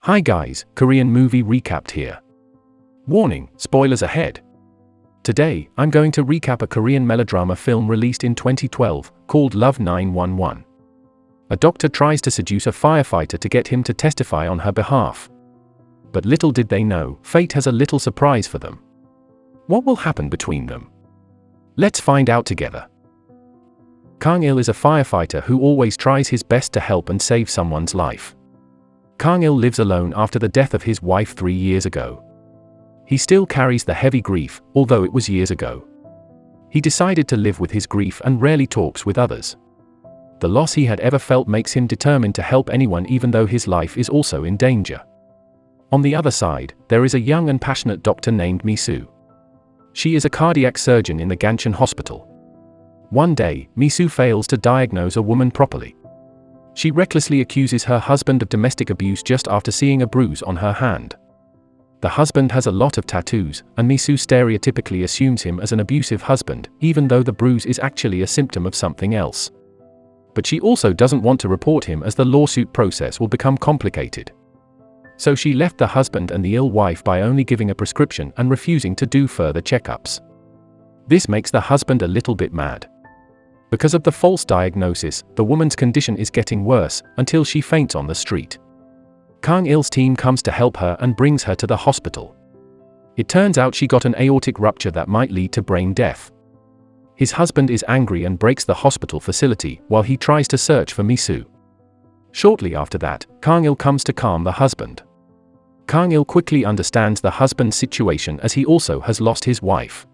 Hi guys, Korean movie recapped here. Warning, spoilers ahead. Today, I'm going to recap a Korean melodrama film released in 2012, called Love 911. A doctor tries to seduce a firefighter to get him to testify on her behalf. But little did they know, fate has a little surprise for them. What will happen between them? Let's find out together. Kang-il is a firefighter who always tries his best to help and save someone's life. Kang-il lives alone after the death of his wife 3 years ago. He still carries the heavy grief, although it was years ago. He decided to live with his grief and rarely talks with others. The loss he had ever felt makes him determined to help anyone even though his life is also in danger. On the other side, there is a young and passionate doctor named Mi-Soo. She is a cardiac surgeon in the Gancheon hospital. One day, Mi-Soo fails to diagnose a woman properly. She recklessly accuses her husband of domestic abuse just after seeing a bruise on her hand. The husband has a lot of tattoos, and Mi-Soo stereotypically assumes him as an abusive husband, even though the bruise is actually a symptom of something else. But she also doesn't want to report him as the lawsuit process will become complicated. So she left the husband and the ill wife by only giving a prescription and refusing to do further checkups. This makes the husband a little bit mad. Because of the false diagnosis, the woman's condition is getting worse, until she faints on the street. Kang-il's team comes to help her and brings her to the hospital. It turns out she got an aortic rupture that might lead to brain death. His husband is angry and breaks the hospital facility while he tries to search for Mi-Soo. Shortly after that, Kang-il comes to calm the husband. Kang-il quickly understands the husband's situation as he also has lost his wife.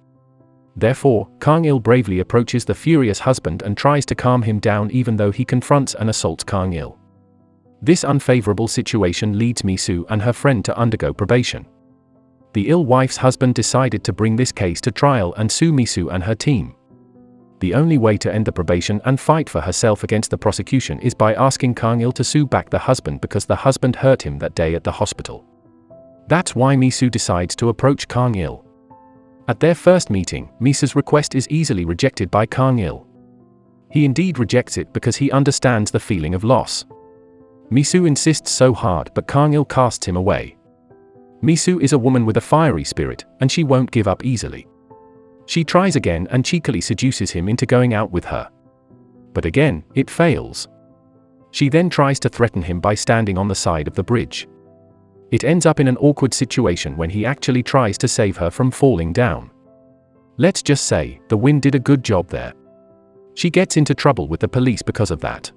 Therefore, Kang-il bravely approaches the furious husband and tries to calm him down even though he confronts and assaults Kang-il. This unfavorable situation leads Mi-Soo and her friend to undergo probation. The ill wife's husband decided to bring this case to trial and sue Mi-Soo and her team. The only way to end the probation and fight for herself against the prosecution is by asking Kang-il to sue back the husband because the husband hurt him that day at the hospital. That's why Mi-Soo decides to approach Kang-il. At their first meeting, Mi-Soo's request is easily rejected by Kang-il. He indeed rejects it because he understands the feeling of loss. Mi-Soo insists so hard but Kang-il casts him away. Mi-Soo is a woman with a fiery spirit, and she won't give up easily. She tries again and cheekily seduces him into going out with her. But again, it fails. She then tries to threaten him by standing on the side of the bridge. It ends up in an awkward situation when he actually tries to save her from falling down. Let's just say, the wind did a good job there. She gets into trouble with the police because of that.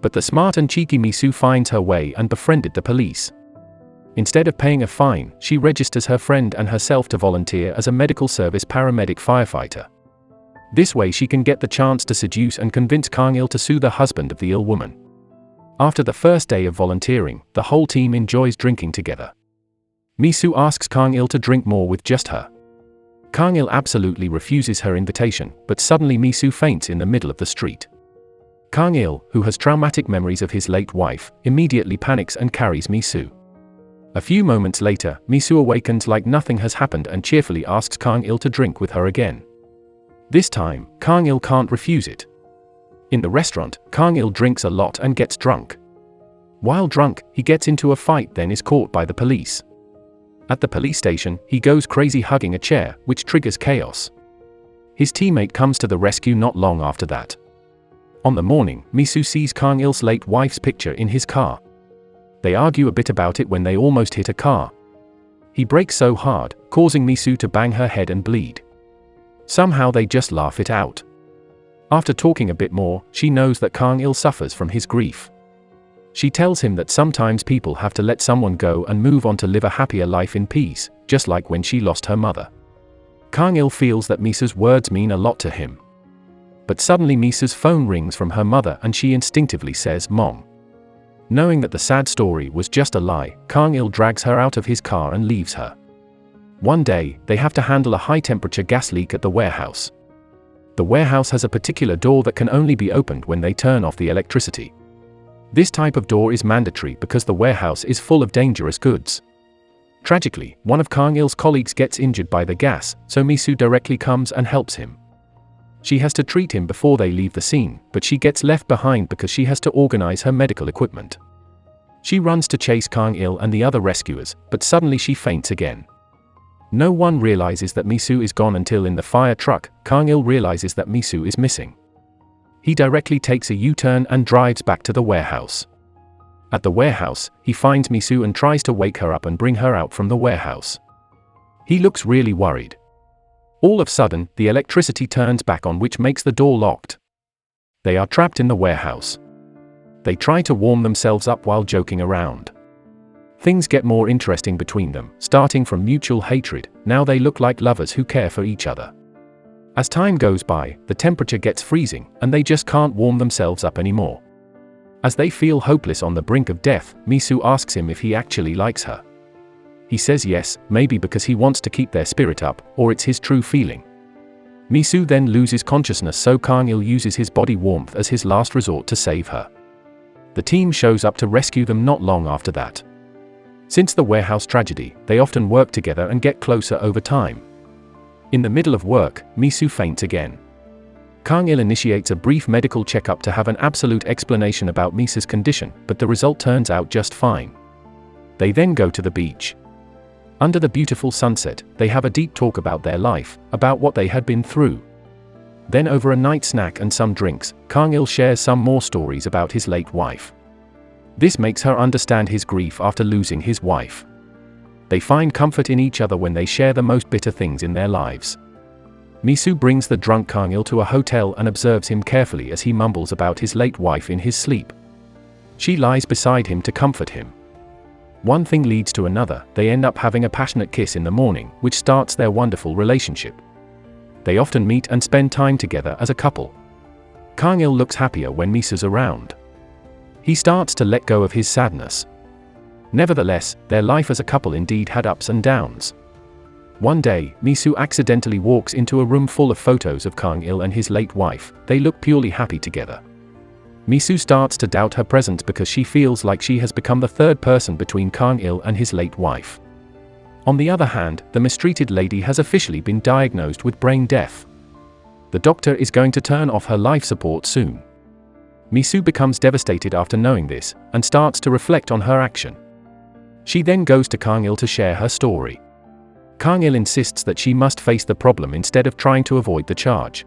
But the smart and cheeky Mi-Soo finds her way and befriended the police. Instead of paying a fine, she registers her friend and herself to volunteer as a medical service paramedic firefighter. This way she can get the chance to seduce and convince Kang-il to sue the husband of the ill woman. After the first day of volunteering, the whole team enjoys drinking together. Mi-Soo asks Kang-il to drink more with just her. Kang-il absolutely refuses her invitation, but suddenly Mi-Soo faints in the middle of the street. Kang-il, who has traumatic memories of his late wife, immediately panics and carries Mi-Soo. A few moments later, Mi-Soo awakens like nothing has happened and cheerfully asks Kang-il to drink with her again. This time, Kang-il can't refuse it. In the restaurant, Kang-il drinks a lot and gets drunk. While drunk, he gets into a fight then is caught by the police. At the police station, he goes crazy hugging a chair, which triggers chaos. His teammate comes to the rescue not long after that. On the morning, Mi-Soo sees Kang-il's late wife's picture in his car. They argue a bit about it when they almost hit a car. He brakes so hard, causing Mi-Soo to bang her head and bleed. Somehow they just laugh it out. After talking a bit more, she knows that Kang-il suffers from his grief. She tells him that sometimes people have to let someone go and move on to live a happier life in peace, just like when she lost her mother. Kang-il feels that Mi-Soo's words mean a lot to him. But suddenly Mi-Soo's phone rings from her mother and she instinctively says, "Mom." Knowing that the sad story was just a lie, Kang-il drags her out of his car and leaves her. One day, they have to handle a high-temperature gas leak at the warehouse. The warehouse has a particular door that can only be opened when they turn off the electricity. This type of door is mandatory because the warehouse is full of dangerous goods. Tragically, one of Kang-il's colleagues gets injured by the gas, so Mi-Soo directly comes and helps him. She has to treat him before they leave the scene, but she gets left behind because she has to organize her medical equipment. She runs to chase Kang-il and the other rescuers, but suddenly she faints again. No one realizes that Mi-Soo is gone until in the fire truck, Kang-il realizes that Mi-Soo is missing. He directly takes a U-turn and drives back to the warehouse. At the warehouse, he finds Mi-Soo and tries to wake her up and bring her out from the warehouse. He looks really worried. All of a sudden, the electricity turns back on, which makes the door locked. They are trapped in the warehouse. They try to warm themselves up while joking around. Things get more interesting between them, starting from mutual hatred. Now they look like lovers who care for each other. As time goes by, the temperature gets freezing, and they just can't warm themselves up anymore. As they feel hopeless on the brink of death, Mi-Soo asks him if he actually likes her. He says yes, maybe because he wants to keep their spirit up, or it's his true feeling. Mi-Soo then loses consciousness, so Kang-il uses his body warmth as his last resort to save her. The team shows up to rescue them not long after that. Since the warehouse tragedy, they often work together and get closer over time. In the middle of work, Mi-Soo faints again. Kang-il initiates a brief medical checkup to have an absolute explanation about Mi-Soo's condition, but the result turns out just fine. They then go to the beach. Under the beautiful sunset, they have a deep talk about their life, about what they had been through. Then over a night snack and some drinks, Kang-il shares some more stories about his late wife. This makes her understand his grief after losing his wife. They find comfort in each other when they share the most bitter things in their lives. Mi-Soo brings the drunk Kang-il to a hotel and observes him carefully as he mumbles about his late wife in his sleep. She lies beside him to comfort him. One thing leads to another. They end up having a passionate kiss in the morning, which starts their wonderful relationship. They often meet and spend time together as a couple. Kang-il looks happier when Mi-Soo's around. He starts to let go of his sadness. Nevertheless, their life as a couple indeed had ups and downs. One day, Mi-Soo accidentally walks into a room full of photos of Kang-il and his late wife. They look purely happy together. Mi-Soo starts to doubt her presence because she feels like she has become the third person between Kang-il and his late wife. On the other hand, the mistreated lady has officially been diagnosed with brain death. The doctor is going to turn off her life support soon. Mi-Soo becomes devastated after knowing this, and starts to reflect on her action. She then goes to Kang-il to share her story. Kang-il insists that she must face the problem instead of trying to avoid the charge.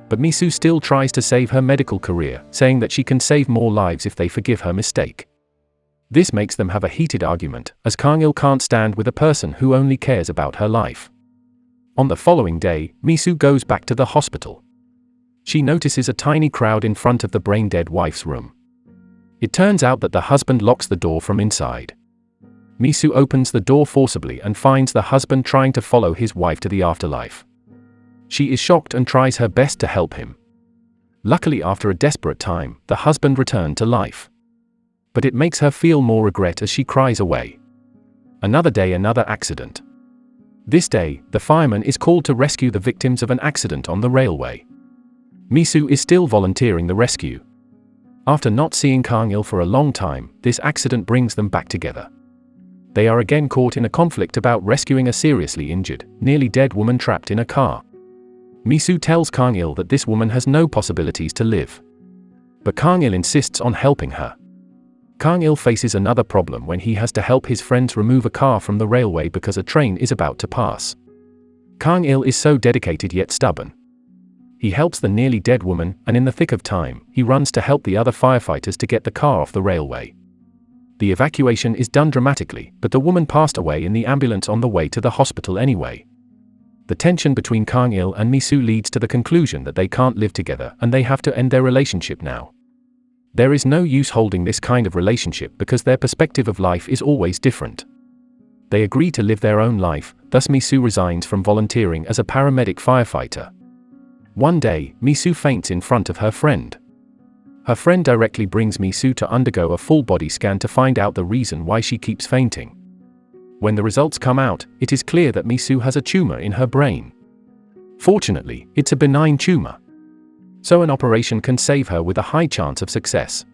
But Mi-Soo still tries to save her medical career, saying that she can save more lives if they forgive her mistake. This makes them have a heated argument, as Kang-il can't stand with a person who only cares about her life. On the following day, Mi-Soo goes back to the hospital. She notices a tiny crowd in front of the brain-dead wife's room. It turns out that the husband locks the door from inside. Mi-Soo opens the door forcibly and finds the husband trying to follow his wife to the afterlife. She is shocked and tries her best to help him. Luckily, after a desperate time, the husband returned to life. But it makes her feel more regret as she cries away. Another day, another accident. This day, the fireman is called to rescue the victims of an accident on the railway. Mi-Soo is still volunteering the rescue. After not seeing Kang-il for a long time, this accident brings them back together. They are again caught in a conflict about rescuing a seriously injured, nearly dead woman trapped in a car. Mi-Soo tells Kang-il that this woman has no possibilities to live. But Kang-il insists on helping her. Kang-il faces another problem when he has to help his friends remove a car from the railway because a train is about to pass. Kang-il is so dedicated yet stubborn. He helps the nearly dead woman, and in the thick of time, he runs to help the other firefighters to get the car off the railway. The evacuation is done dramatically, but the woman passed away in the ambulance on the way to the hospital anyway. The tension between Kang-il and Mi-Soo leads to the conclusion that they can't live together and they have to end their relationship now. There is no use holding this kind of relationship because their perspective of life is always different. They agree to live their own life, thus Mi-Soo resigns from volunteering as a paramedic firefighter. One day, Mi-Soo faints in front of her friend. Her friend directly brings Mi-Soo to undergo a full body scan to find out the reason why she keeps fainting. When the results come out, it is clear that Mi-Soo has a tumor in her brain. Fortunately, it's a benign tumor. So an operation can save her with a high chance of success.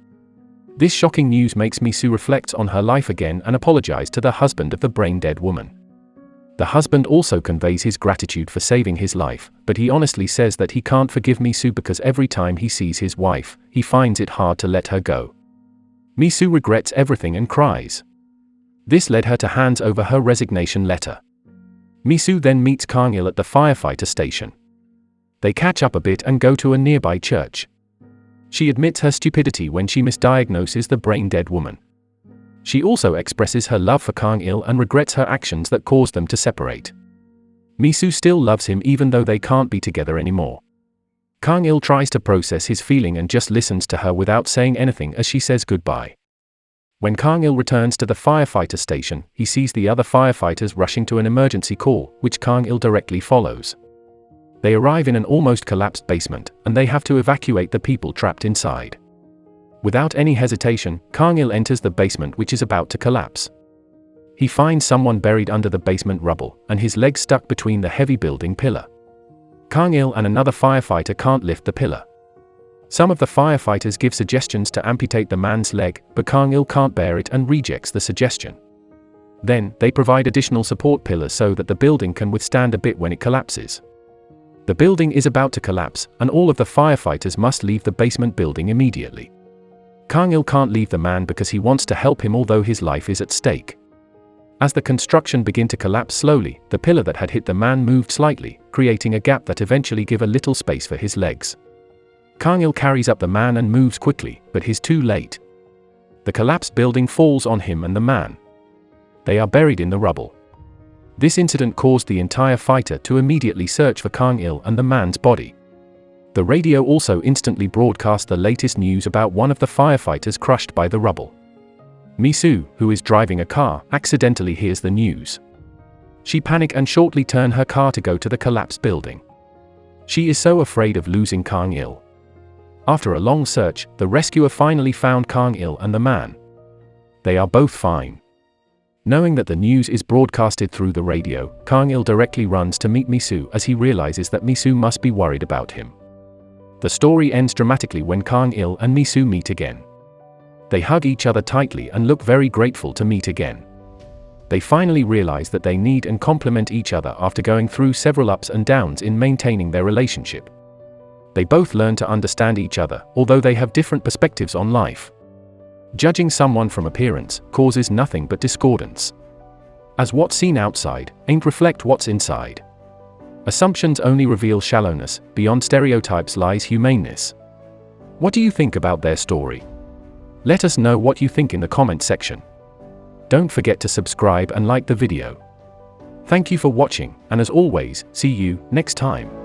This shocking news makes Mi-Soo reflect on her life again and apologize to the husband of the brain-dead woman. The husband also conveys his gratitude for saving his life, but he honestly says that he can't forgive Mi-Soo because every time he sees his wife, he finds it hard to let her go. Mi-Soo regrets everything and cries. This led her to hand over her resignation letter. Mi-Soo then meets Kang-il at the firefighter station. They catch up a bit and go to a nearby church. She admits her stupidity when she misdiagnoses the brain-dead woman. She also expresses her love for Kang-il and regrets her actions that caused them to separate. Mi-Soo still loves him even though they can't be together anymore. Kang-il tries to process his feeling and just listens to her without saying anything as she says goodbye. When Kang-il returns to the firefighter station, he sees the other firefighters rushing to an emergency call, which Kang-il directly follows. They arrive in an almost collapsed basement, and they have to evacuate the people trapped inside. Without any hesitation, Kang-il enters the basement which is about to collapse. He finds someone buried under the basement rubble, and his leg stuck between the heavy building pillar. Kang-il and another firefighter can't lift the pillar. Some of the firefighters give suggestions to amputate the man's leg, but Kang-il can't bear it and rejects the suggestion. Then, they provide additional support pillars so that the building can withstand a bit when it collapses. The building is about to collapse, and all of the firefighters must leave the basement building immediately. Kang-il can't leave the man because he wants to help him although his life is at stake. As the construction began to collapse slowly, the pillar that had hit the man moved slightly, creating a gap that eventually gave a little space for his legs. Kang-il carries up the man and moves quickly, but he's too late. The collapsed building falls on him and the man. They are buried in the rubble. This incident caused the entire fighter to immediately search for Kang-il and the man's body. The radio also instantly broadcast the latest news about one of the firefighters crushed by the rubble. Mi-Soo, who is driving a car, accidentally hears the news. She panics and shortly turns her car to go to the collapsed building. She is so afraid of losing Kang-il. After a long search, the rescuer finally found Kang-il and the man. They are both fine. Knowing that the news is broadcasted through the radio, Kang-il directly runs to meet Mi-Soo as he realizes that Mi-Soo must be worried about him. The story ends dramatically when Kang-il and Mi-Soo meet again. They hug each other tightly and look very grateful to meet again. They finally realize that they need and complement each other after going through several ups and downs in maintaining their relationship. They both learn to understand each other, although they have different perspectives on life. Judging someone from appearance causes nothing but discordance. As what's seen outside ain't reflect what's inside. Assumptions only reveal shallowness, beyond stereotypes lies humaneness. What do you think about their story? Let us know what you think in the comment section. Don't forget to subscribe and like the video. Thank you for watching, and as always, see you next time.